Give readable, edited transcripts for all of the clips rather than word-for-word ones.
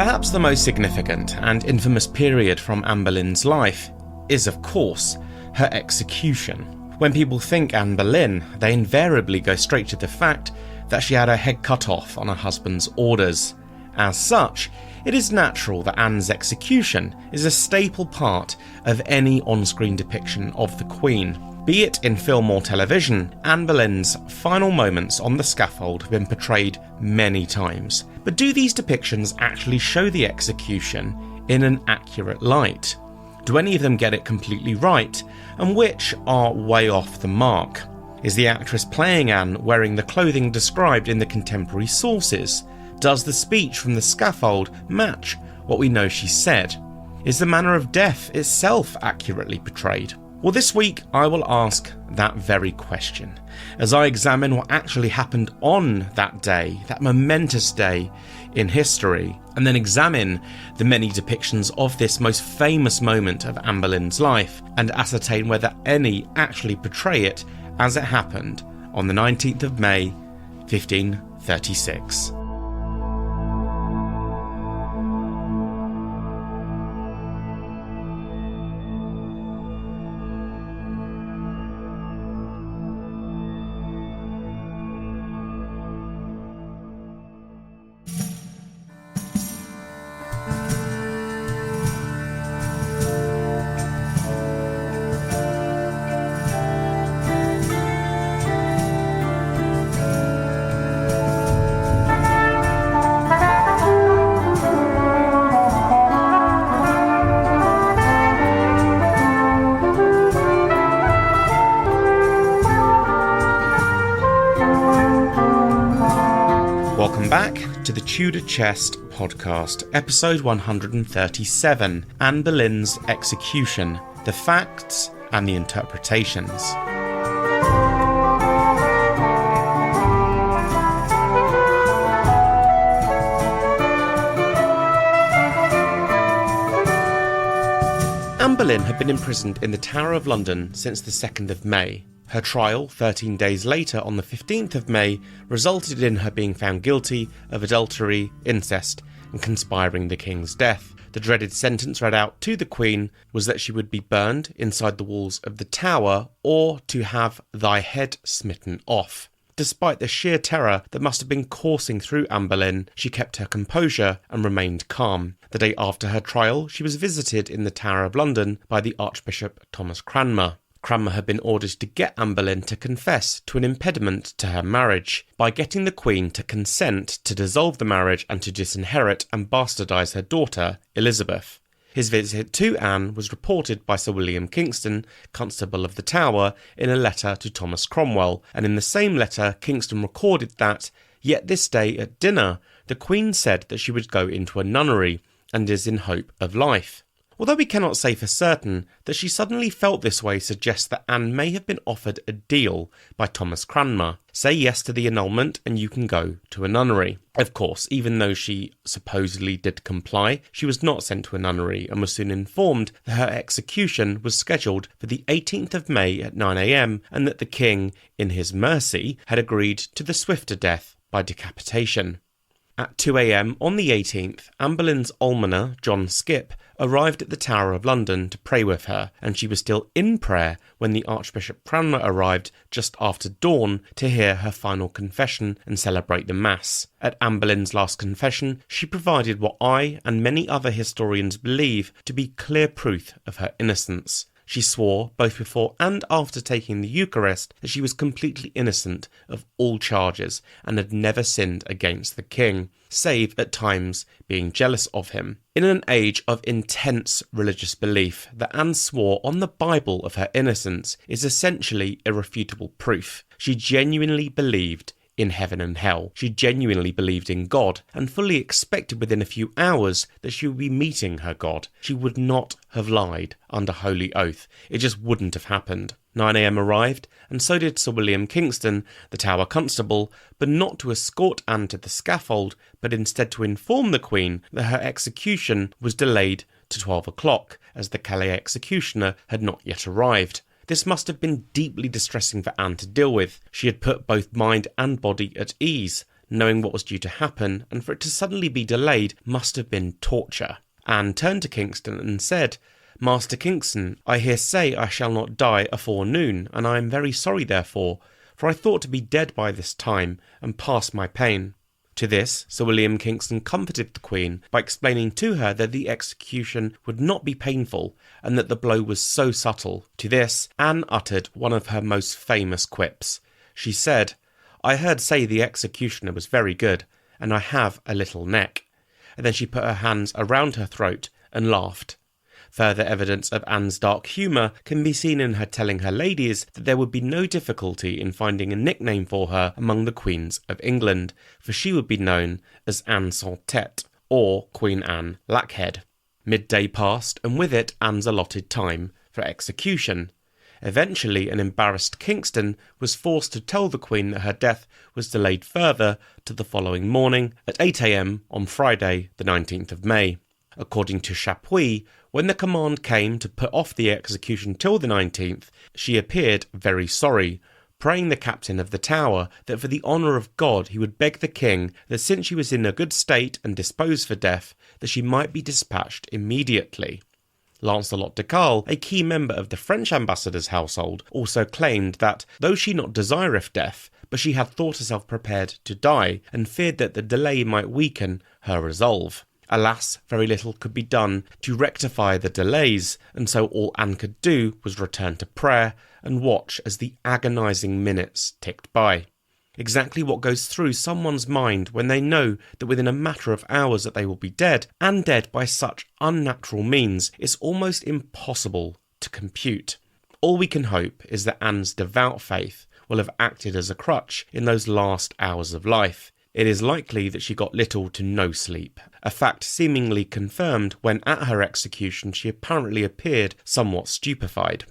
Perhaps the most significant and infamous period from Anne Boleyn's life is, of course, her execution. When people think Anne Boleyn, they invariably go straight to the fact that she had her head cut off on her husband's orders. As such, it is natural that Anne's execution is a staple part of any on-screen depiction of the Queen. Be it in film or television, Anne Boleyn's final moments on the scaffold have been portrayed many times. But do these depictions actually show the execution in an accurate light? Do any of them get it completely right, and which are way off the mark? Is the actress playing Anne wearing the clothing described in the contemporary sources? Does the speech from the scaffold match what we know she said? Is the manner of death itself accurately portrayed? Well, this week I will ask that very question, as I examine what actually happened on that day, that momentous day in history, and then examine the many depictions of this most famous moment of Anne Boleyn's life, and ascertain whether any actually portray it as it happened on the 19th of May, 1536. Welcome back to the Tudor Chest podcast, episode 137, Anne Boleyn's execution, the facts and the interpretations. Anne Boleyn had been imprisoned in the Tower of London since the 2nd of May. Her trial, 13 days later on the 15th of May, resulted in her being found guilty of adultery, incest, and conspiring the king's death. The dreaded sentence read out to the Queen was that she would be burned inside the walls of the Tower or to have thy head smitten off. Despite the sheer terror that must have been coursing through Anne Boleyn, she kept her composure and remained calm. The day after her trial, she was visited in the Tower of London by the Archbishop Thomas Cranmer. Cranmer had been ordered to get Anne Boleyn to confess to an impediment to her marriage by getting the Queen to consent to dissolve the marriage and to disinherit and bastardise her daughter, Elizabeth. His visit to Anne was reported by Sir William Kingston, Constable of the Tower, in a letter to Thomas Cromwell, and in the same letter Kingston recorded that, yet this day at dinner, the Queen said that she would go into a nunnery, and is in hope of life. Although we cannot say for certain, that she suddenly felt this way suggests that Anne may have been offered a deal by Thomas Cranmer. Say yes to the annulment and you can go to a nunnery. Of course, even though she supposedly did comply, she was not sent to a nunnery and was soon informed that her execution was scheduled for the 18th of May at 9 a.m. and that the king, in his mercy, had agreed to the swifter death by decapitation. At 2 a.m. on the 18th, Anne Boleyn's almoner, John Skipp, arrived at the Tower of London to pray with her, and she was still in prayer when the Archbishop Cranmer arrived just after dawn to hear her final confession and celebrate the Mass. At Anne Boleyn's last confession, she provided what I and many other historians believe to be clear proof of her innocence. She swore, both before and after taking the Eucharist, that she was completely innocent of all charges and had never sinned against the king, save at times being jealous of him. In an age of intense religious belief, that Anne swore on the Bible of her innocence is essentially irrefutable proof. She genuinely believed in heaven and hell. She genuinely believed in God and fully expected within a few hours that she would be meeting her God. She would not have lied under holy oath. It just wouldn't have happened. 9 a.m. arrived, and so did Sir William Kingston, the Tower Constable, but not to escort Anne to the scaffold, but instead to inform the Queen that her execution was delayed to 12 o'clock, as the Calais executioner had not yet arrived. This must have been deeply distressing for Anne to deal with. She had put both mind and body at ease, knowing what was due to happen, and for it to suddenly be delayed must have been torture. Anne turned to Kingston and said, "Master Kingston, I hear say I shall not die afore noon, and I am very sorry therefore, for I thought to be dead by this time, and past my pain." To this, Sir William Kingston comforted the Queen by explaining to her that the execution would not be painful, and that the blow was so subtle. To this, Anne uttered one of her most famous quips. She said, "I heard say the executioner was very good, and I have a little neck." And then she put her hands around her throat and laughed. Further evidence of Anne's dark humour can be seen in her telling her ladies that there would be no difficulty in finding a nickname for her among the queens of England, for she would be known as Anne sans tête, or Queen Anne Lackhead. Midday passed, and with it Anne's allotted time for execution. Eventually, an embarrassed Kingston was forced to tell the Queen that her death was delayed further to the following morning at 8 a.m. on Friday, the 19th of May. According to Chapuis, when the command came to put off the execution till the 19th, she appeared very sorry, praying the captain of the tower that for the honour of God he would beg the king that since she was in a good state and disposed for death, that she might be dispatched immediately. Lancelot de Carle, a key member of the French ambassador's household, also claimed that, though she not desireth death, but she had thought herself prepared to die, and feared that the delay might weaken her resolve. Alas, very little could be done to rectify the delays, and so all Anne could do was return to prayer and watch as the agonising minutes ticked by. Exactly what goes through someone's mind when they know that within a matter of hours that they will be dead, and dead by such unnatural means, is almost impossible to compute. All we can hope is that Anne's devout faith will have acted as a crutch in those last hours of life. It is likely that she got little to no sleep, a fact seemingly confirmed when at her execution she apparently appeared somewhat stupefied.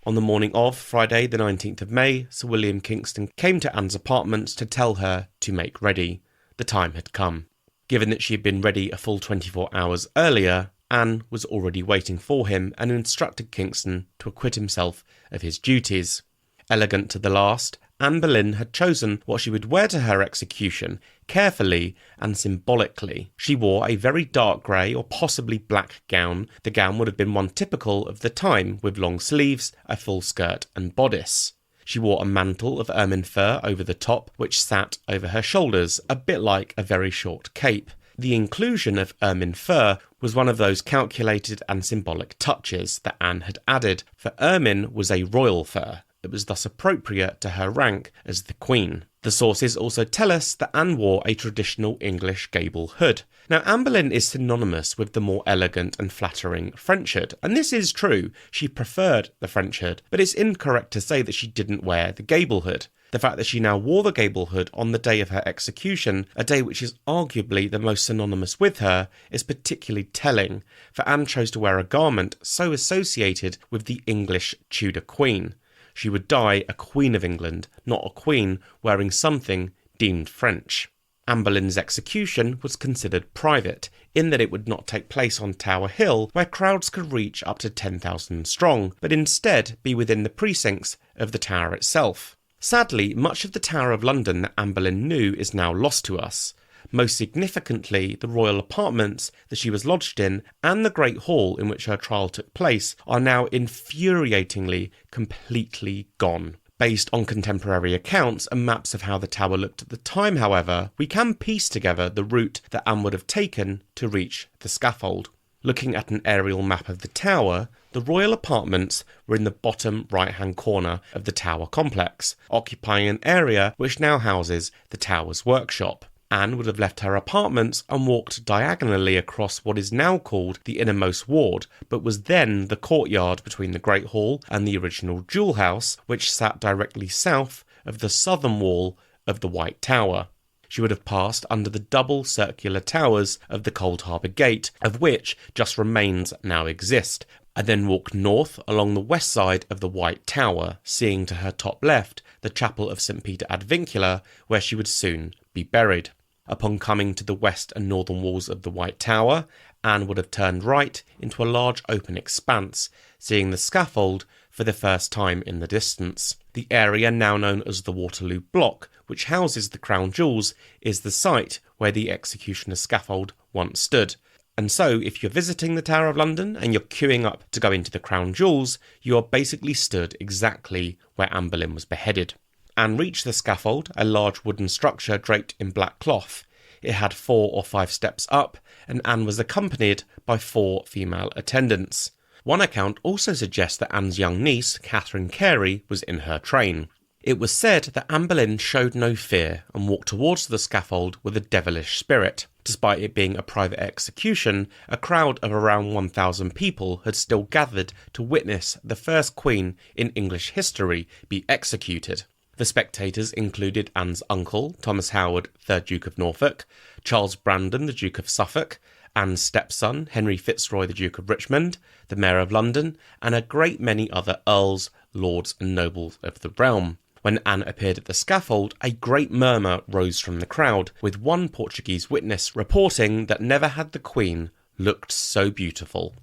On the morning of Friday the 19th of May, Sir William Kingston came to Anne's apartments to tell her to make ready. The time had come. Given that she had been ready a full 24 hours earlier, Anne was already waiting for him and instructed Kingston to acquit himself of his duties. Elegant to the last, Anne Boleyn had chosen what she would wear to her execution carefully and symbolically. She wore a very dark grey or possibly black gown. The gown would have been one typical of the time, with long sleeves, a full skirt and bodice. She wore a mantle of ermine fur over the top, which sat over her shoulders, a bit like a very short cape. The inclusion of ermine fur was one of those calculated and symbolic touches that Anne had added, for ermine was a royal fur. It was thus appropriate to her rank as the Queen. The sources also tell us that Anne wore a traditional English gable hood. Now, Anne Boleyn is synonymous with the more elegant and flattering French hood, and this is true. She preferred the French hood, but it's incorrect to say that she didn't wear the gable hood. The fact that she now wore the gable hood on the day of her execution, a day which is arguably the most synonymous with her, is particularly telling, for Anne chose to wear a garment so associated with the English Tudor Queen. She would die a Queen of England, not a queen wearing something deemed French. Anne Boleyn's execution was considered private, in that it would not take place on Tower Hill, where crowds could reach up to 10,000 strong, but instead be within the precincts of the Tower itself. Sadly, much of the Tower of London that Anne Boleyn knew is now lost to us. Most significantly, the royal apartments that she was lodged in and the Great Hall in which her trial took place are now infuriatingly completely gone. Based on contemporary accounts and maps of how the tower looked at the time, however, we can piece together the route that Anne would have taken to reach the scaffold. Looking at an aerial map of the tower, the royal apartments were in the bottom right-hand corner of the tower complex, occupying an area which now houses the tower's workshop. Anne would have left her apartments and walked diagonally across what is now called the innermost ward, but was then the courtyard between the Great Hall and the original Jewel House, which sat directly south of the southern wall of the White Tower. She would have passed under the double circular towers of the Cold Harbour Gate, of which just remains now exist, and then walked north along the west side of the White Tower, seeing to her top left the chapel of St. Peter ad Vincula, where she would soon be buried. Upon coming to the west and northern walls of the White Tower, Anne would have turned right into a large open expanse, seeing the scaffold for the first time in the distance. The area now known as the Waterloo Block which houses the crown jewels, is the site where the executioner's scaffold once stood. And so, if you're visiting the Tower of London and you're queuing up to go into the crown jewels, you are basically stood exactly where Anne Boleyn was beheaded. Anne reached the scaffold, a large wooden structure draped in black cloth. It had 4 or 5 steps up, and Anne was accompanied by 4 female attendants. One account also suggests that Anne's young niece, Catherine Carey, was in her train. It was said that Anne Boleyn showed no fear and walked towards the scaffold with a devilish spirit. Despite it being a private execution, a crowd of around 1,000 people had still gathered to witness the first queen in English history be executed. The spectators included Anne's uncle, Thomas Howard, 3rd Duke of Norfolk, Charles Brandon, the Duke of Suffolk, Anne's stepson, Henry Fitzroy, the Duke of Richmond, the Mayor of London, and a great many other earls, lords and nobles of the realm. When Anne appeared at the scaffold, a great murmur rose from the crowd, with one Portuguese witness reporting that never had the Queen looked so beautiful.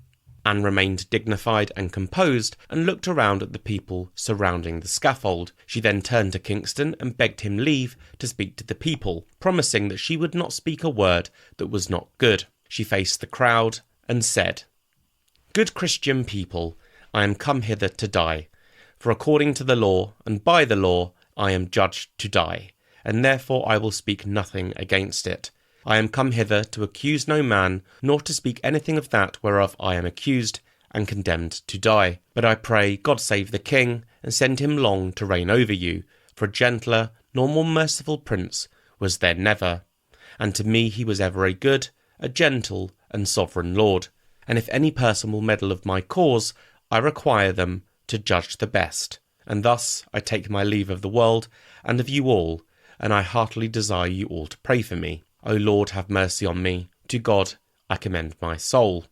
Anne remained dignified and composed and looked around at the people surrounding the scaffold. She then turned to Kingston and begged him leave to speak to the people, promising that she would not speak a word that was not good. She faced the crowd and said, "Good Christian people, I am come hither to die. For according to the law, and by the law, I am judged to die, and therefore I will speak nothing against it. I am come hither to accuse no man, nor to speak anything of that whereof I am accused, and condemned to die. But I pray God save the King, and send him long to reign over you, for a gentler, nor more merciful prince was there never. And to me he was ever a good, a gentle, and sovereign lord. And if any person will meddle of my cause, I require them to judge the best. And thus I take my leave of the world, and of you all, and I heartily desire you all to pray for me. O Lord, have mercy on me. To God I commend my soul."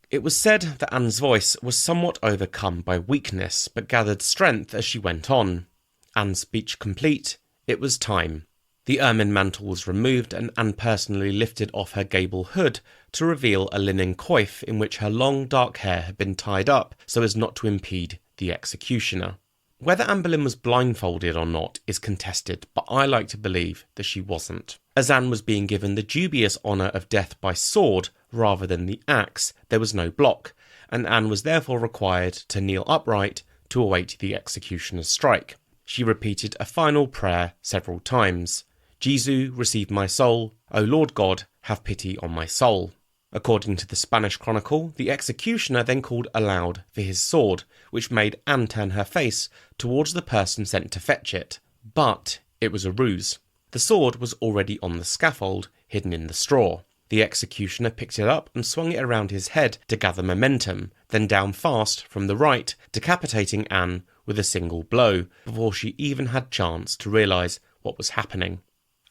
It was said that Anne's voice was somewhat overcome by weakness, but gathered strength as she went on. Anne's speech complete, it was time. The ermine mantle was removed, and Anne personally lifted off her gable hood to reveal a linen coif in which her long dark hair had been tied up so as not to impede the executioner. Whether Anne Boleyn was blindfolded or not is contested, but I like to believe that she wasn't. As Anne was being given the dubious honour of death by sword rather than the axe, there was no block, and Anne was therefore required to kneel upright to await the executioner's strike. She repeated a final prayer several times. "Jesu, receive my soul. O Lord God, have pity on my soul." According to the Spanish Chronicle, the executioner then called aloud for his sword, which made Anne turn her face towards the person sent to fetch it. But it was a ruse. The sword was already on the scaffold, hidden in the straw. The executioner picked it up and swung it around his head to gather momentum, then down fast from the right, decapitating Anne with a single blow, before she even had chance to realise what was happening.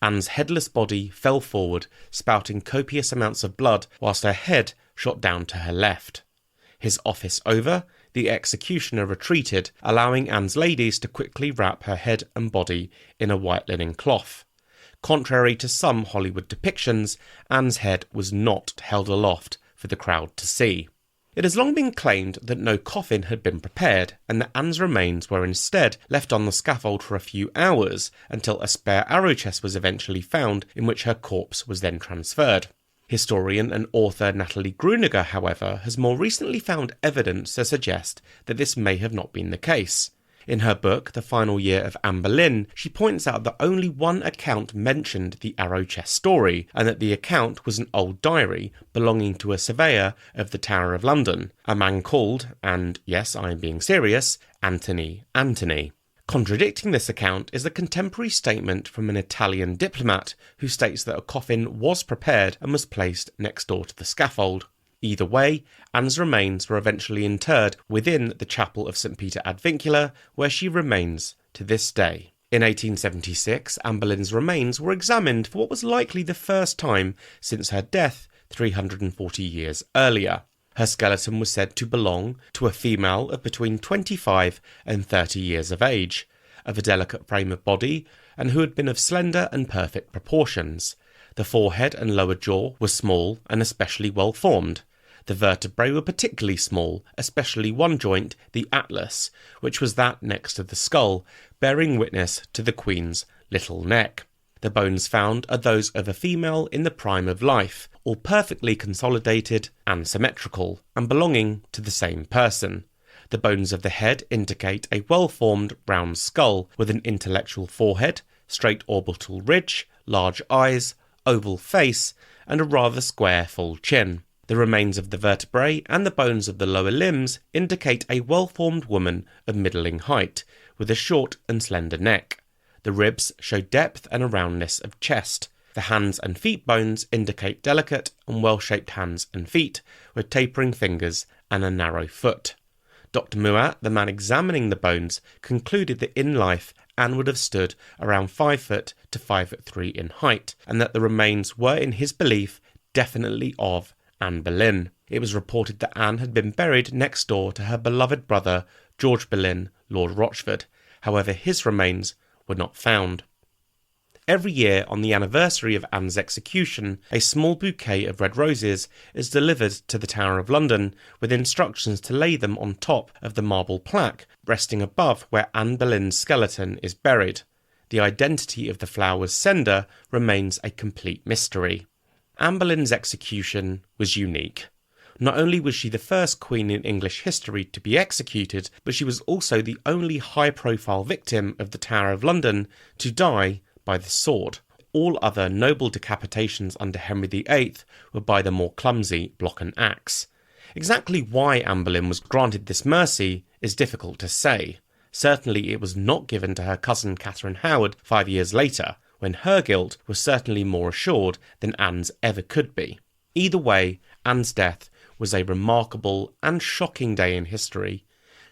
Anne's headless body fell forward, spouting copious amounts of blood, whilst her head shot down to her left. His office over, the executioner retreated, allowing Anne's ladies to quickly wrap her head and body in a white linen cloth. Contrary to some Hollywood depictions, Anne's head was not held aloft for the crowd to see. It has long been claimed that no coffin had been prepared, and that Anne's remains were instead left on the scaffold for a few hours until a spare arrow chest was eventually found, in which her corpse was then transferred. Historian and author Natalie Grueninger, however, has more recently found evidence to suggest that this may have not been the case. In her book, The Final Year of Anne Boleyn, she points out that only one account mentioned the arrow chest story, and that the account was an old diary belonging to a surveyor of the Tower of London, a man called, and yes, I am being serious, Anthony Antony. Contradicting this account is a contemporary statement from an Italian diplomat who states that a coffin was prepared and was placed next door to the scaffold. Either way, Anne's remains were eventually interred within the chapel of St Peter ad Vincula, where she remains to this day. In 1876, Anne Boleyn's remains were examined for what was likely the first time since her death 340 years earlier. Her skeleton was said to belong to a female of between 25 and 30 years of age, of a delicate frame of body, and who had been of slender and perfect proportions. The forehead and lower jaw were small and especially well formed. The vertebrae were particularly small, especially one joint, the atlas, which was that next to the skull, bearing witness to the Queen's little neck. The bones found are those of a female in the prime of life, all perfectly consolidated and symmetrical, and belonging to the same person. The bones of the head indicate a well-formed round skull with an intellectual forehead, straight orbital ridge, large eyes, oval face, and a rather square full chin. The remains of the vertebrae and the bones of the lower limbs indicate a well-formed woman of middling height, with a short and slender neck. The ribs show depth and a roundness of chest. The hands and feet bones indicate delicate and well-shaped hands and feet, with tapering fingers and a narrow foot. Dr. Muat, the man examining the bones, concluded that in life Anne would have stood around 5 foot to 5'3" in height, and that the remains were, in his belief, definitely of Anne Boleyn. It was reported that Anne had been buried next door to her beloved brother, George Boleyn, Lord Rochford. However, his remains were not found. Every year, on the anniversary of Anne's execution, a small bouquet of red roses is delivered to the Tower of London, with instructions to lay them on top of the marble plaque resting above where Anne Boleyn's skeleton is buried. The identity of the flower's sender remains a complete mystery. Anne Boleyn's execution was unique. Not only was she the first queen in English history to be executed, but she was also the only high-profile victim of the Tower of London to die by the sword. All other noble decapitations under Henry VIII were by the more clumsy block and axe. Exactly why Anne Boleyn was granted this mercy is difficult to say. Certainly it was not given to her cousin Catherine Howard 5 years later, when her guilt was certainly more assured than Anne's ever could be. Either way, Anne's death was a remarkable and shocking day in history.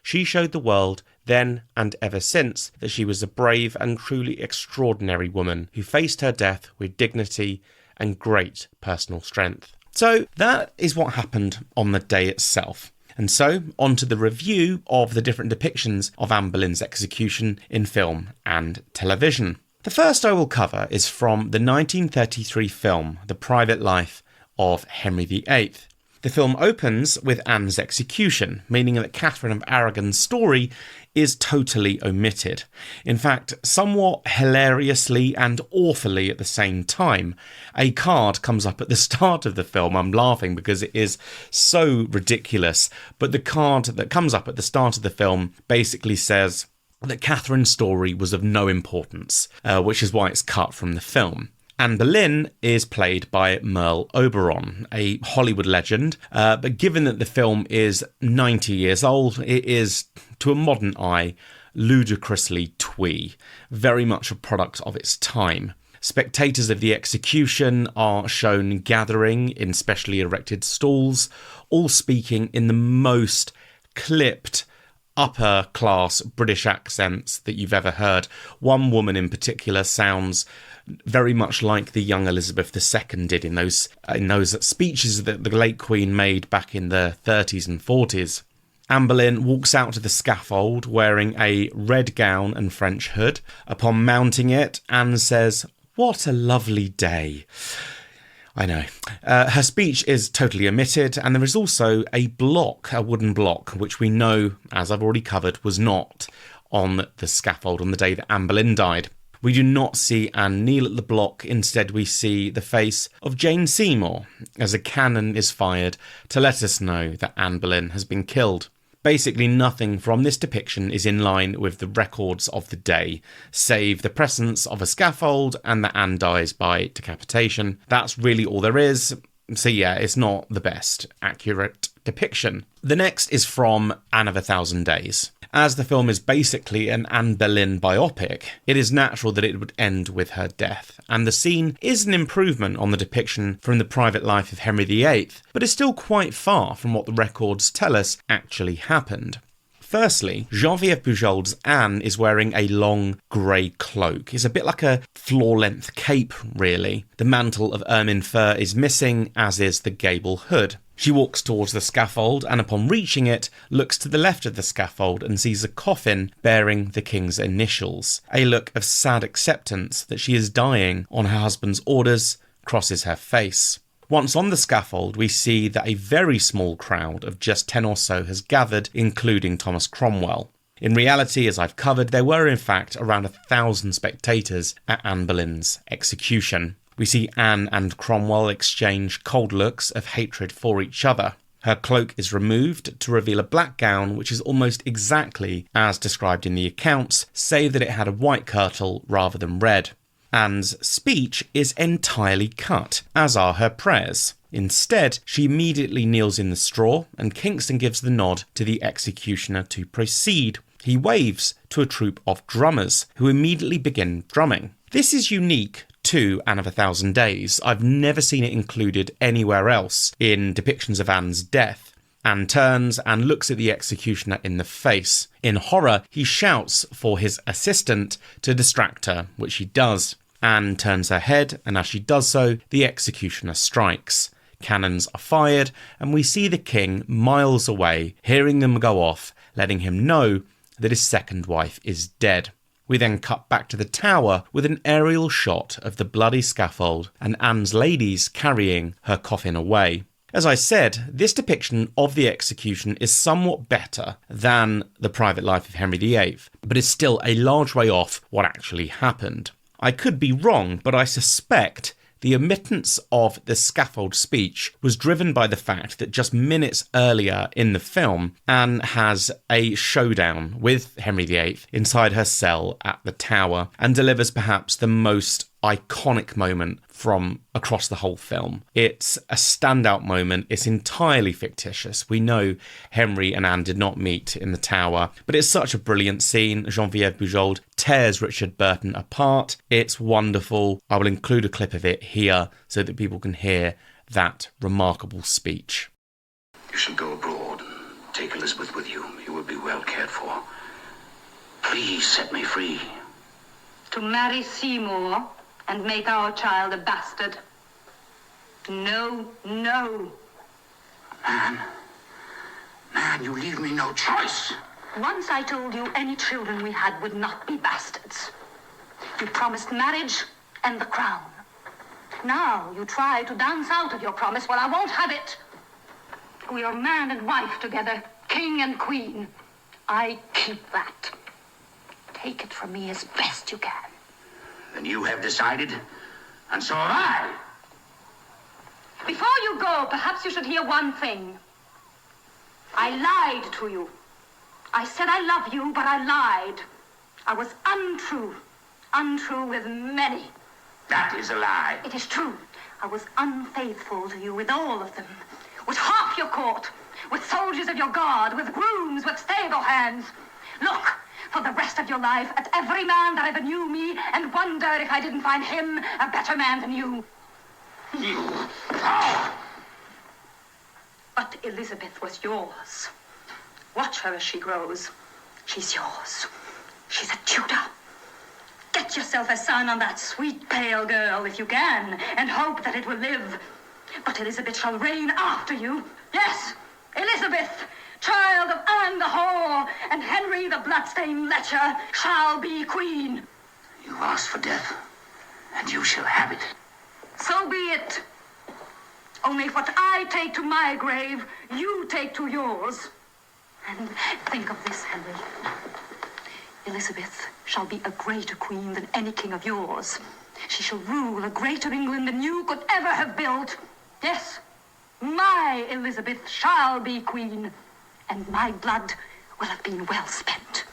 She showed the world then and ever since that she was a brave and truly extraordinary woman who faced her death with dignity and great personal strength. So that is what happened on the day itself. And so, on to the review of the different depictions of Anne Boleyn's execution in film and television. The first I will cover is from the 1933 film The Private Life of Henry VIII. The film opens with Anne's execution, meaning that Catherine of Aragon's story is totally omitted. In fact, somewhat hilariously and awfully at the same time, a card comes up at the start of the film. I'm laughing because it is so ridiculous, but the card that comes up at the start of the film basically says that Catherine's story was of no importance, which is why it's cut from the film. Anne Boleyn is played by Merle Oberon, a Hollywood legend, but given that the film is 90 years old, it is, to a modern eye, ludicrously twee, very much a product of its time. Spectators of the execution are shown gathering in specially erected stalls, all speaking in the most clipped, upper-class British accents that you've ever heard. One woman in particular sounds very much like the young Elizabeth II did in those speeches that the late Queen made back in the 30s and 40s. Anne Boleyn walks out to the scaffold wearing a red gown and French hood. Upon mounting it, Anne says, "What a lovely day." I know. Her speech is totally omitted, and there is also a wooden block, which we know, as I've already covered, was not on the scaffold on the day that Anne Boleyn died. We do not see Anne kneel at the block. Instead, we see the face of Jane Seymour as a cannon is fired to let us know that Anne Boleyn has been killed. Basically, nothing from this depiction is in line with the records of the day, save the presence of a scaffold and that Anne dies by decapitation. That's really all there is. So yeah, it's not the best accurate depiction. The next is from Anne of 1,000 Days. As the film is basically an Anne Boleyn biopic, it is natural that it would end with her death, and the scene is an improvement on the depiction from The Private Life of Henry VIII, but is still quite far from what the records tell us actually happened. Firstly, Geneviève Bujold's Anne is wearing a long grey cloak. It's a bit like a floor-length cape, really. The mantle of ermine fur is missing, as is the gable hood. She walks towards the scaffold and upon reaching it, looks to the left of the scaffold and sees a coffin bearing the king's initials. A look of sad acceptance that she is dying on her husband's orders crosses her face. Once on the scaffold, we see that a very small crowd of just 10 or so has gathered, including Thomas Cromwell. In reality, as I've covered, there were in fact around 1,000 spectators at Anne Boleyn's execution. We see Anne and Cromwell exchange cold looks of hatred for each other. Her cloak is removed to reveal a black gown which is almost exactly as described in the accounts, save that it had a white kirtle rather than red. Anne's speech is entirely cut, as are her prayers. Instead, she immediately kneels in the straw, and Kingston gives the nod to the executioner to proceed. He waves to a troupe of drummers, who immediately begin drumming. This is unique to Anne of a Thousand Days. I've never seen it included anywhere else in depictions of Anne's death. Anne turns and looks at the executioner in the face. In horror, he shouts for his assistant to distract her, which he does. Anne turns her head, and as she does so, the executioner strikes. Cannons are fired, and we see the king miles away, hearing them go off, letting him know that his second wife is dead. We then cut back to the tower with an aerial shot of the bloody scaffold and Anne's ladies carrying her coffin away. As I said, this depiction of the execution is somewhat better than the private life of Henry VIII, but is still a large way off what actually happened. I could be wrong, but I suspect the omittance of the scaffold speech was driven by the fact that just minutes earlier in the film, Anne has a showdown with Henry VIII inside her cell at the Tower and delivers perhaps the most iconic moment from across the whole film. It's a standout moment. It's entirely fictitious. We know Henry and Anne did not meet in the Tower, but it's such a brilliant scene. Geneviève Bujold tears Richard Burton apart. It's wonderful. I will include a clip of it here so that people can hear that remarkable speech. You shall go abroad and take Elizabeth with you. You will be well cared for. Please set me free. To marry Seymour and make our child a bastard. No, no. Man, you leave me no choice. Once I told you any children we had would not be bastards. You promised marriage and the crown. Now you try to dance out of your promise. Well, I won't have it. We are man and wife together, king and queen. I keep that. Take it from me as best you can. Then you have decided, and so have I. Before you go, perhaps you should hear one thing. I lied to you. I said I love you, but I lied. I was untrue. Untrue with many. That is a lie. It is true. I was unfaithful to you with all of them. With half your court. With soldiers of your guard. With grooms. With stable hands. Look, for the rest of your life, at every man that ever knew me, and wonder if I didn't find him a better man than you. You. Oh. But Elizabeth was yours. Watch her as she grows. She's yours. She's a Tudor. Get yourself a son on that sweet pale girl if you can, and hope that it will live. But Elizabeth shall reign after you. Yes, Elizabeth, child of Anne the whore, and Henry the bloodstained lecher, shall be queen. You asked for death, and you shall have it. So be it. Only what I take to my grave, you take to yours. And think of this, Henry. Elizabeth shall be a greater queen than any king of yours. She shall rule a greater England than you could ever have built. Yes, my Elizabeth shall be queen, and my blood will have been well spent.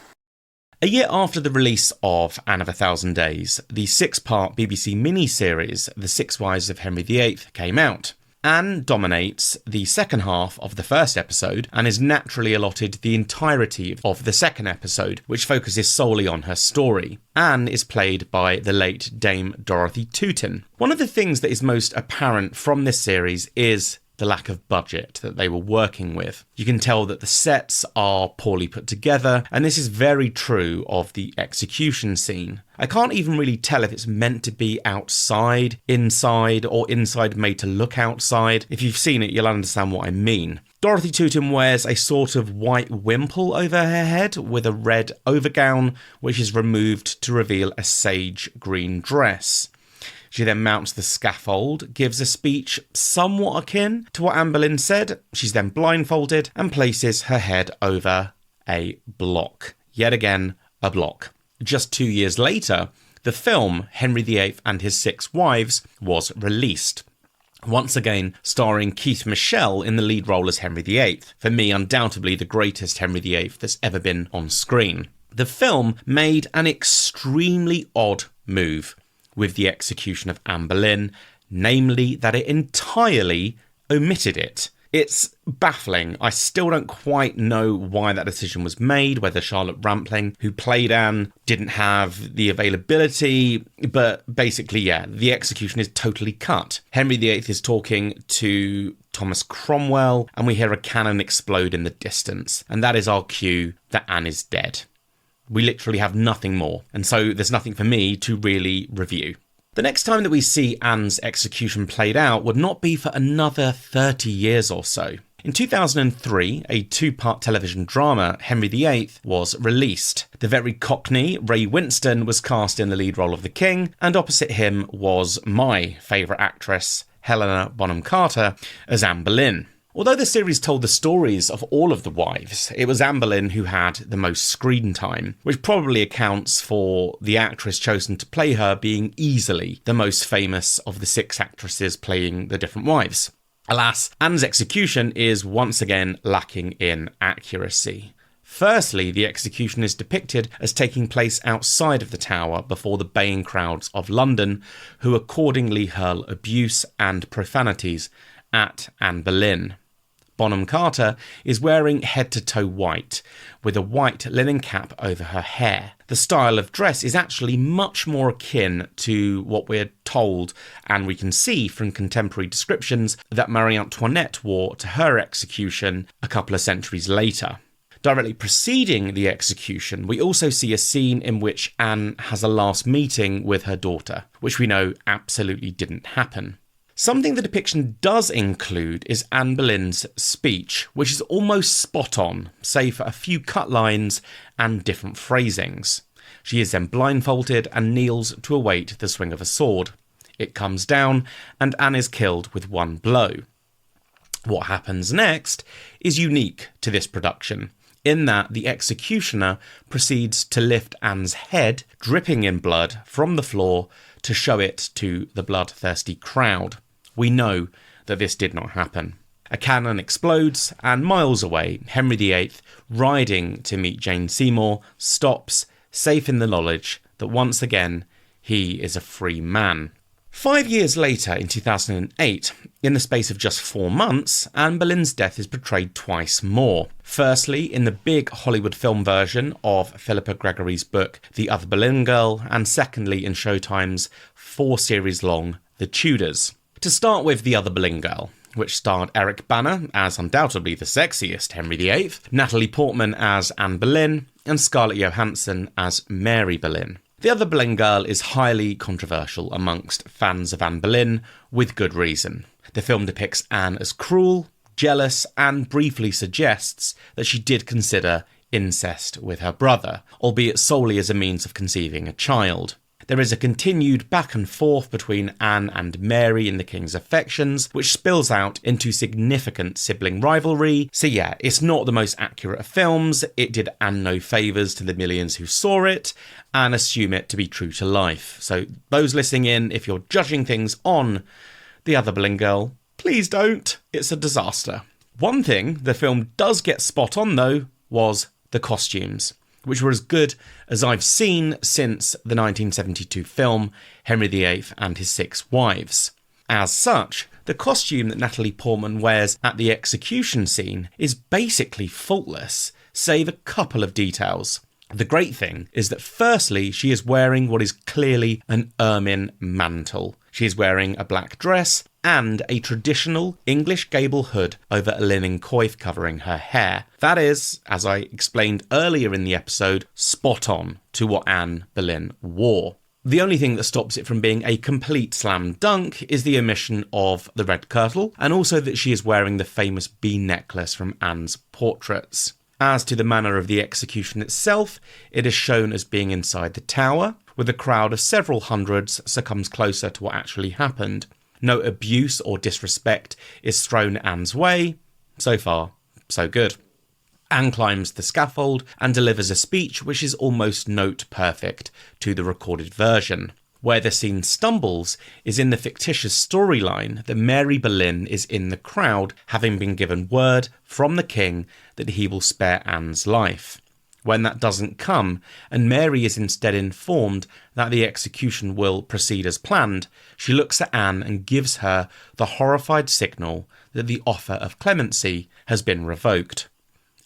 A year after the release of Anne of a Thousand Days, the 6-part BBC mini-series The Six Wives of Henry VIII came out. Anne dominates the second half of the first episode and is naturally allotted the entirety of the second episode, which focuses solely on her story. Anne is played by the late Dame Dorothy Tootin. One of the things that is most apparent from this series is the lack of budget that they were working with. You can tell that the sets are poorly put together, and this is very true of the execution scene. I can't even really tell if it's meant to be outside, inside, or inside made to look outside. If you've seen it, you'll understand what I mean. Dorothy Tootin wears a sort of white wimple over her head with a red overgown, which is removed to reveal a sage green dress. She then mounts the scaffold, gives a speech somewhat akin to what Anne Boleyn said. She's then blindfolded and places her head over a block. yet again, a block. Just 2 years later, the film Henry VIII and His Six Wives was released. Once again, starring Keith Michelle in the lead role as Henry VIII. For me, undoubtedly the greatest Henry VIII that's ever been on screen. The film made an extremely odd move with the execution of Anne Boleyn, namely that it entirely omitted it. It's baffling. I still don't quite know why that decision was made, whether Charlotte Rampling, who played Anne, didn't have the availability, but basically, yeah, the execution is totally cut. Henry VIII is talking to Thomas Cromwell, and we hear a cannon explode in the distance, and that is our cue that Anne is dead. We literally have nothing more, and so there's nothing for me to really review. The next time that we see Anne's execution played out would not be for another 30 years or so. In 2003, a 2-part television drama, Henry VIII, was released. The very cockney Ray Winstone was cast in the lead role of the king, and opposite him was my favourite actress, Helena Bonham Carter, as Anne Boleyn. Although the series told the stories of all of the wives, it was Anne Boleyn who had the most screen time, which probably accounts for the actress chosen to play her being easily the most famous of the 6 actresses playing the different wives. Alas, Anne's execution is once again lacking in accuracy. Firstly, the execution is depicted as taking place outside of the Tower before the baying crowds of London, who accordingly hurl abuse and profanities at Anne Boleyn. Bonham Carter is wearing head-to-toe white, with a white linen cap over her hair. The style of dress is actually much more akin to what we're told, and we can see from contemporary descriptions, that Marie Antoinette wore to her execution a couple of centuries later. Directly preceding the execution, we also see a scene in which Anne has a last meeting with her daughter, which we know absolutely didn't happen. Something the depiction does include is Anne Boleyn's speech, which is almost spot on, save for a few cut lines and different phrasings. She is then blindfolded and kneels to await the swing of a sword. It comes down, and Anne is killed with one blow. What happens next is unique to this production, in that the executioner proceeds to lift Anne's head, dripping in blood, from the floor to show it to the bloodthirsty crowd. We know that this did not happen. A cannon explodes, and miles away, Henry VIII, riding to meet Jane Seymour, stops, safe in the knowledge that once again he is a free man. 5 years later, in 2008, in the space of just 4 months, Anne Boleyn's death is portrayed twice more. Firstly, in the big Hollywood film version of Philippa Gregory's book The Other Boleyn Girl, and secondly in Showtime's 4-series-long The Tudors. To start with The Other Boleyn Girl, which starred Eric Bana as undoubtedly the sexiest Henry VIII, Natalie Portman as Anne Boleyn, and Scarlett Johansson as Mary Boleyn. The Other Boleyn Girl is highly controversial amongst fans of Anne Boleyn, with good reason. The film depicts Anne as cruel, jealous, and briefly suggests that she did consider incest with her brother, albeit solely as a means of conceiving a child. There is a continued back and forth between Anne and Mary in the king's affections, which spills out into significant sibling rivalry. So yeah, it's not the most accurate of films, it did Anne no favours to the millions who saw it, and assume it to be true to life. So those listening in, if you're judging things on The Other Boleyn Girl, please don't, it's a disaster. One thing the film does get spot on though, was the costumes, which were as good as I've seen since the 1972 film Henry VIII and His Six Wives. As such, the costume that Natalie Portman wears at the execution scene is basically faultless, save a couple of details. The great thing is that firstly, she is wearing what is clearly an ermine mantle. She is wearing a black dress and a traditional English gable hood over a linen coif covering her hair. That is, as I explained earlier in the episode, spot on to what Anne Boleyn wore. The only thing that stops it from being a complete slam dunk is the omission of the red kirtle, and also that she is wearing the famous bee necklace from Anne's portraits. As to the manner of the execution itself, it is shown as being inside the tower, with a crowd of several hundreds succumbs closer to what actually happened. No abuse or disrespect is thrown Anne's way. So far, so good. Anne climbs the scaffold and delivers a speech which is almost note perfect to the recorded version. Where the scene stumbles is in the fictitious storyline that Mary Boleyn is in the crowd, having been given word from the king that he will spare Anne's life. When that doesn't come, and Mary is instead informed that the execution will proceed as planned, she looks at Anne and gives her the horrified signal that the offer of clemency has been revoked.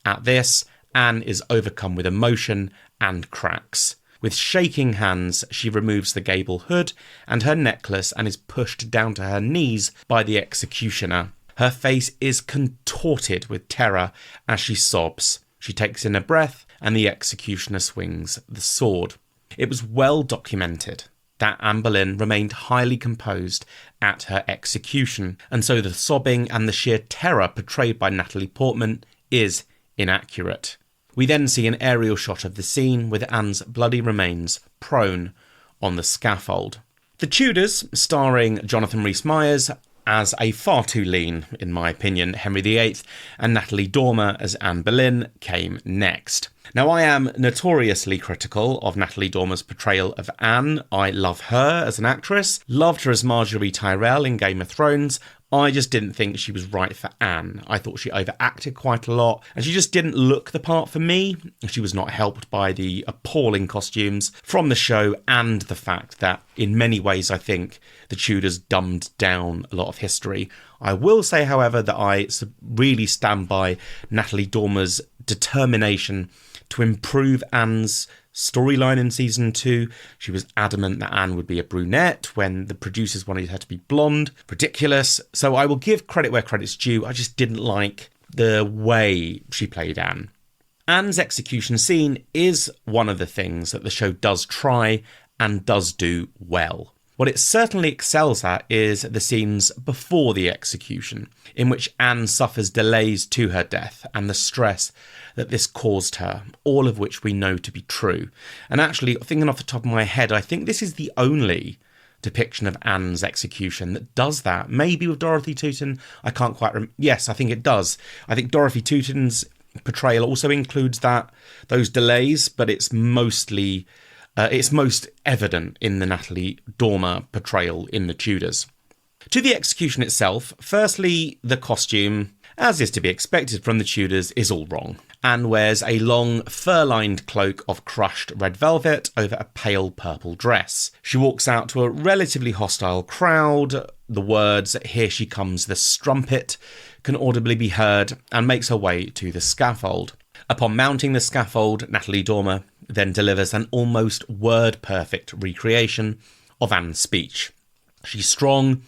At this, Anne is overcome with emotion and cracks. With shaking hands, she removes the gable hood and her necklace and is pushed down to her knees by the executioner. Her face is contorted with terror as she sobs. She takes in a breath and the executioner swings the sword. It was well documented that Anne Boleyn remained highly composed at her execution, and so the sobbing and the sheer terror portrayed by Natalie Portman is inaccurate. We then see an aerial shot of the scene with Anne's bloody remains prone on the scaffold. The Tudors, starring Jonathan Rhys-Meyers as a far too lean, in my opinion, Henry VIII, and Natalie Dormer as Anne Boleyn, came next. Now, I am notoriously critical of Natalie Dormer's portrayal of Anne. I love her as an actress, loved her as Marjorie Tyrell in Game of Thrones. I just didn't think she was right for Anne. I thought she overacted quite a lot, and she just didn't look the part for me. She was not helped by the appalling costumes from the show and the fact that, in many ways, I think the Tudors dumbed down a lot of history. I will say, however, that I really stand by Natalie Dormer's determination to improve Anne's storyline in season 2. She was adamant that Anne would be a brunette when the producers wanted her to be blonde. Ridiculous. So I will give credit where credit's due. I just didn't like the way she played Anne. Anne's execution scene is one of the things that the show does try and does do well. What it certainly excels at is the scenes before the execution, in which Anne suffers delays to her death and the stress that this caused her, all of which we know to be true. And actually, thinking off the top of my head, I think this is the only depiction of Anne's execution that does that. Maybe with Dorothy Tootin, I can't quite remember. Yes, I think it does. I think Dorothy Tootin's portrayal also includes those delays, but it's most evident in the Natalie Dormer portrayal in The Tudors. To the execution itself, firstly, the costume, as is to be expected from the Tudors, is all wrong. Anne wears a long, fur-lined cloak of crushed red velvet over a pale purple dress. She walks out to a relatively hostile crowd. The words, "Here she comes the strumpet," can audibly be heard, and makes her way to the scaffold. Upon mounting the scaffold, Natalie Dormer then delivers an almost word-perfect recreation of Anne's speech. She's strong,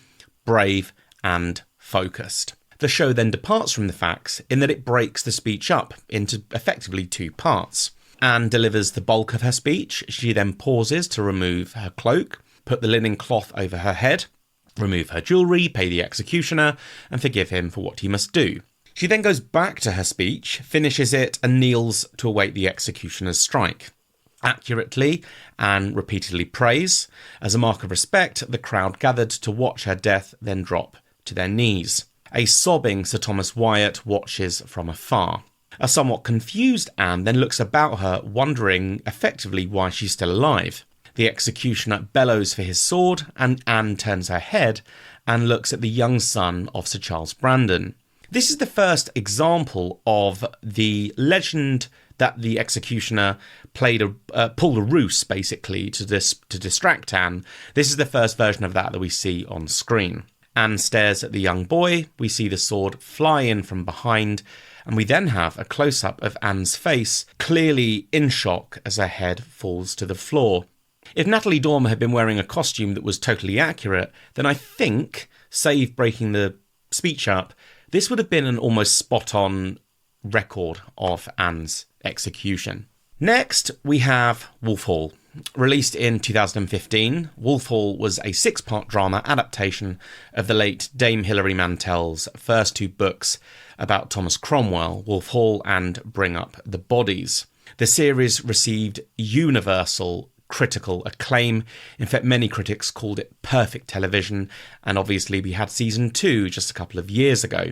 brave, and focused. The show then departs from the facts in that it breaks the speech up into effectively 2 parts. Anne delivers the bulk of her speech. She then pauses to remove her cloak, put the linen cloth over her head, remove her jewellery, pay the executioner, and forgive him for what he must do. She then goes back to her speech, finishes it, and kneels to await the executioner's strike. Accurately, Anne repeatedly prays. As a mark of respect, the crowd gathered to watch her death then drop to their knees. A sobbing Sir Thomas Wyatt watches from afar. A somewhat confused Anne then looks about her, wondering effectively why she's still alive. The executioner bellows for his sword, and Anne turns her head and looks at the young son of Sir Charles Brandon. This is the first example of the legend that the executioner pulled a ruse, basically, to distract Anne. This is the first version of that we see on screen. Anne stares at the young boy, we see the sword fly in from behind, and we then have a close-up of Anne's face, clearly in shock as her head falls to the floor. If Natalie Dormer had been wearing a costume that was totally accurate, then I think, save breaking the speech up, this would have been an almost spot-on record of Anne's execution. Next, we have Wolf Hall. Released in 2015, Wolf Hall was a 6-part drama adaptation of the late Dame Hilary Mantel's first 2 books about Thomas Cromwell, Wolf Hall and Bring Up the Bodies. The series received universal critical acclaim. In fact, many critics called it perfect television, and obviously we had season 2 just a couple of years ago.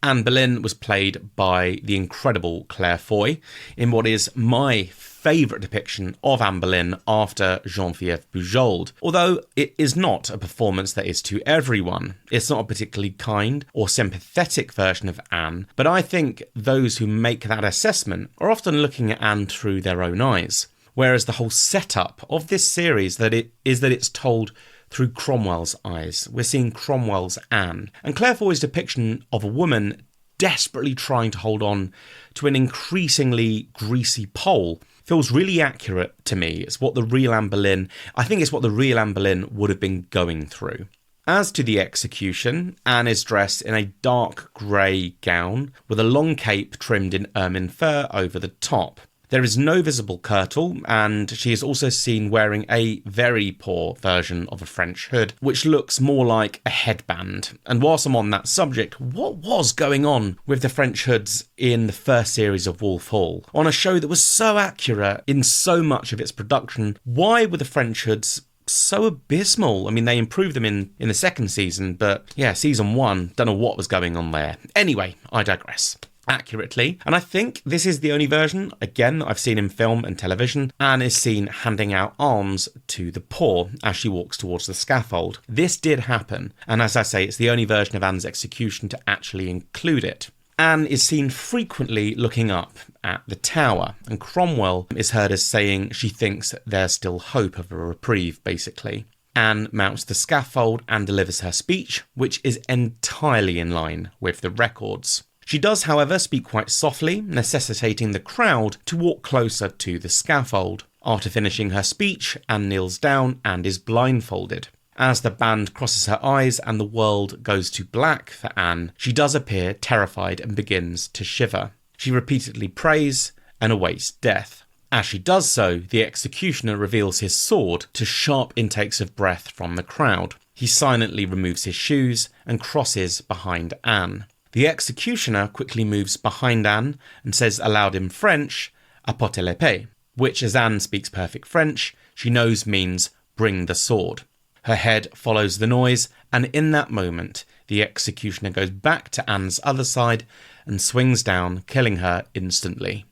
Anne Boleyn was played by the incredible Claire Foy in what is my favourite depiction of Anne Boleyn after Geneviève Bujold, although it is not a performance that is to everyone. It's not a particularly kind or sympathetic version of Anne, but I think those who make that assessment are often looking at Anne through their own eyes, whereas the whole setup of this series that it's told through Cromwell's eyes. We're seeing Cromwell's Anne, and Claire Foy's depiction of a woman desperately trying to hold on to an increasingly greasy pole feels really accurate to me. It's what the real Anne Boleyn, I think it's what the real Anne Boleyn would have been going through. As to the execution, Anne is dressed in a dark grey gown with a long cape trimmed in ermine fur over the top. There is no visible kirtle, and she is also seen wearing a very poor version of a French hood, which looks more like a headband. And whilst I'm on that subject, what was going on with the French hoods in the first series of Wolf Hall? On a show that was so accurate in so much of its production, why were the French hoods so abysmal? I mean, they improved them in the second season, but yeah, season 1, don't know what was going on there. Anyway, I digress. Accurately, and I think this is the only version, again, that I've seen in film and television, Anne is seen handing out alms to the poor as she walks towards the scaffold. This did happen, and as I say, it's the only version of Anne's execution to actually include it. Anne is seen frequently looking up at the tower, and Cromwell is heard as saying she thinks there's still hope of a reprieve, basically. Anne mounts the scaffold and delivers her speech, which is entirely in line with the records. She does, however, speak quite softly, necessitating the crowd to walk closer to the scaffold. After finishing her speech, Anne kneels down and is blindfolded. As the band crosses her eyes and the world goes to black for Anne, she does appear terrified and begins to shiver. She repeatedly prays and awaits death. As she does so, the executioner reveals his sword to sharp intakes of breath from the crowd. He silently removes his shoes and crosses behind Anne. The executioner quickly moves behind Anne and says aloud in French, "Apportez l'épée," which, as Anne speaks perfect French, she knows means "bring the sword." Her head follows the noise, and in that moment, the executioner goes back to Anne's other side and swings down, killing her instantly.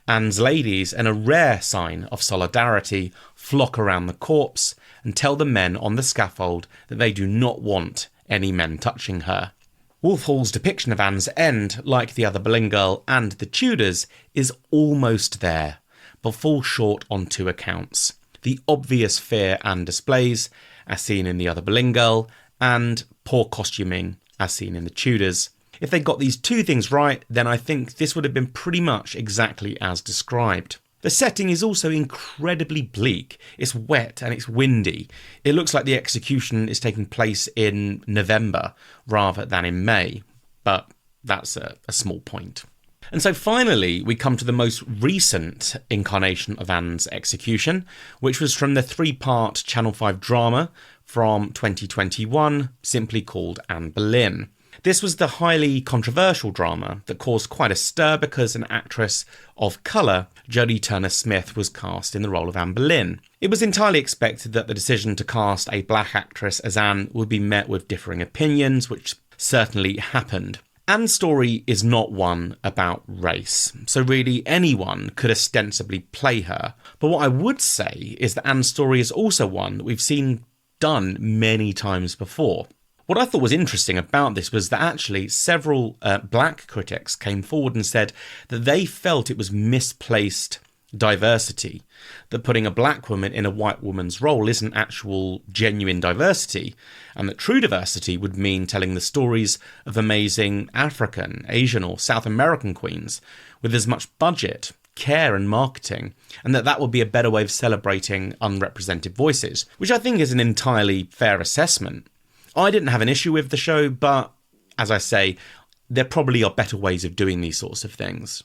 Anne's ladies, in a rare sign of solidarity, flock around the corpse and tell the men on the scaffold that they do not want any men touching her. Wolf Hall's depiction of Anne's end, like the other Boleyn girl and the Tudors, is almost there, but falls short on 2 accounts. The obvious fear Anne displays, as seen in the other Boleyn girl, and poor costuming, as seen in the Tudors. If they got these 2 things right, then I think this would have been pretty much exactly as described. The setting is also incredibly bleak. It's wet and it's windy. It looks like the execution is taking place in November rather than in May, but that's a small point. And so finally, we come to the most recent incarnation of Anne's execution, which was from the 3-part Channel 5 drama from 2021, simply called Anne Boleyn. This was the highly controversial drama that caused quite a stir because an actress of colour, Jodie Turner-Smith, was cast in the role of Anne Boleyn. It was entirely expected that the decision to cast a black actress as Anne would be met with differing opinions, which certainly happened. Anne's story is not one about race, so really anyone could ostensibly play her. But what I would say is that Anne's story is also one that we've seen done many times before. What I thought was interesting about this was that actually several black critics came forward and said that they felt it was misplaced diversity, that putting a black woman in a white woman's role isn't actual genuine diversity, and that true diversity would mean telling the stories of amazing African, Asian or South American queens with as much budget, care and marketing, and that would be a better way of celebrating unrepresented voices, which I think is an entirely fair assessment. I didn't have an issue with the show, but as I say, there probably are better ways of doing these sorts of things.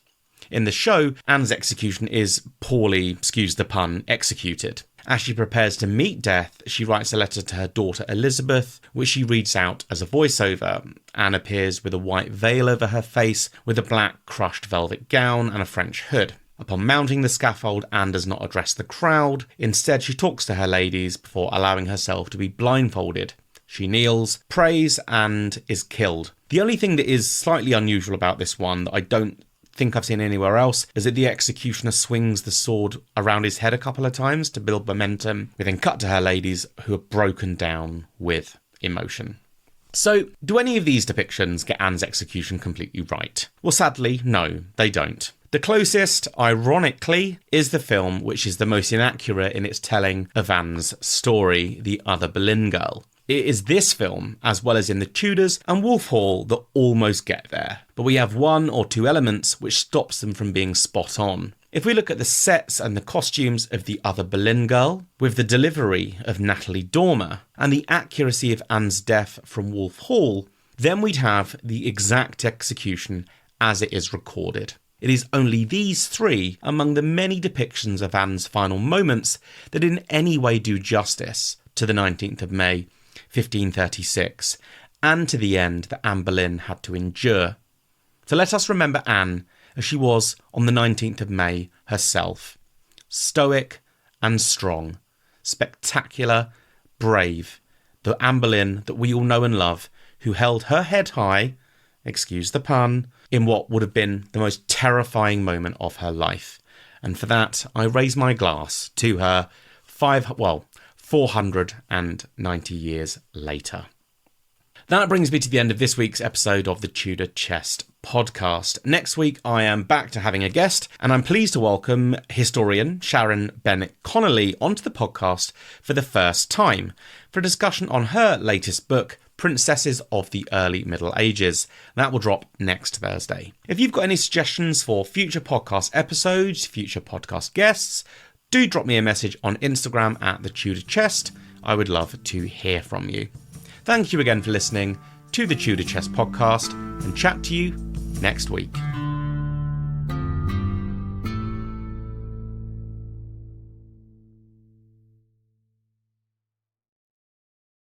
In the show, Anne's execution is poorly, excuse the pun, executed. As she prepares to meet death, she writes a letter to her daughter Elizabeth, which she reads out as a voiceover. Anne appears with a white veil over her face, with a black crushed velvet gown and a French hood. Upon mounting the scaffold, Anne does not address the crowd. Instead, she talks to her ladies before allowing herself to be blindfolded. She kneels, prays, and is killed. The only thing that is slightly unusual about this one that I don't think I've seen anywhere else is that the executioner swings the sword around his head a couple of times to build momentum. We then cut to her ladies who are broken down with emotion. So, do any of these depictions get Anne's execution completely right? Well, sadly, no, they don't. The closest, ironically, is the film which is the most inaccurate in its telling of Anne's story, The Other Boleyn Girl. It is this film, as well as in The Tudors and Wolf Hall, that almost get there. But we have one or two elements which stops them from being spot on. If we look at the sets and the costumes of The Other Boleyn Girl, with the delivery of Natalie Dormer, and the accuracy of Anne's death from Wolf Hall, then we'd have the exact execution as it is recorded. It is only these three among the many depictions of Anne's final moments that in any way do justice to the 19th of May, 1536, and to the end that Anne Boleyn had to endure. So let us remember Anne as she was on the 19th of May herself. Stoic and strong, spectacular, brave, the Anne Boleyn that we all know and love, who held her head high, excuse the pun, in what would have been the most terrifying moment of her life. And for that, I raise my glass to her 490 years later. That brings me to the end of this week's episode of the Tudor Chest podcast. Next week, I am back to having a guest, and I'm pleased to welcome historian Sharon Bennett-Connolly onto the podcast for the first time for a discussion on her latest book, Princesses of the Early Middle Ages. That will drop next Thursday. If you've got any suggestions for future podcast episodes, future podcast guests, do drop me a message on Instagram at The Tudor Chest. I would love to hear from you. Thank you again for listening to the Tudor Chest podcast, and chat to you next week.